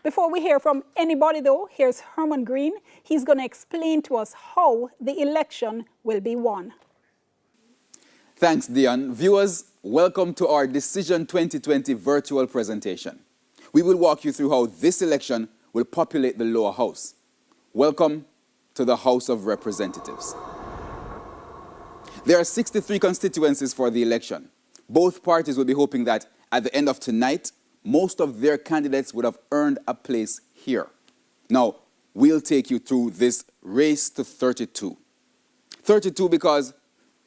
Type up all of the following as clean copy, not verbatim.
Before we hear from anybody, though, here's Herman Green. He's going to explain to us how the election will be won. Thanks, Dion. Viewers, welcome to our Decision 2020 virtual presentation. We will walk you through how this election will populate the lower house. Welcome to the House of Representatives. There are 63 constituencies for the election. Both parties will be hoping that at the end of tonight, most of their candidates would have earned a place here. Now, we'll take you through this race to 32. 32 because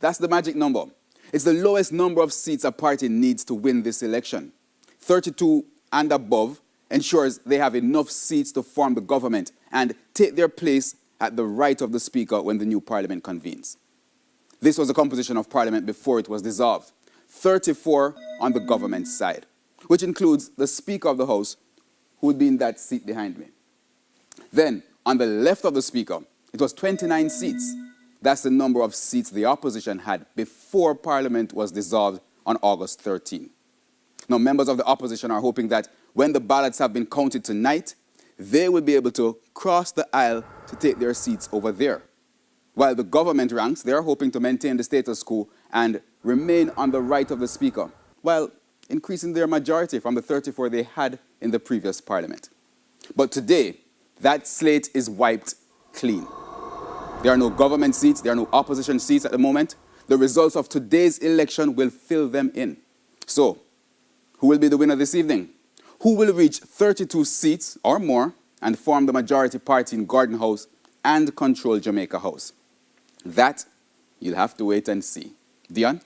that's the magic number. It's the lowest number of seats a party needs to win this election. 32 and above ensures they have enough seats to form the government and take their place at the right of the Speaker when the new Parliament convenes. This was the composition of Parliament before it was dissolved. 34 on the government side, which includes the Speaker of the House, who would be in that seat behind me. Then, on the left of the Speaker, it was 29 seats. That's the number of seats the opposition had before Parliament was dissolved on August 13. Now, members of the opposition are hoping that when the ballots have been counted tonight, they will be able to cross the aisle to take their seats over there. While the government ranks, they are hoping to maintain the status quo and remain on the right of the Speaker, while increasing their majority from the 34 they had in the previous Parliament. But today, that slate is wiped clean. There are no government seats, there are no opposition seats at the moment. The results of today's election will fill them in. So, who will be the winner this evening? Who will reach 32 seats or more and form the majority party in Gordon House and control Jamaica House? That you'll have to wait and see. Dion?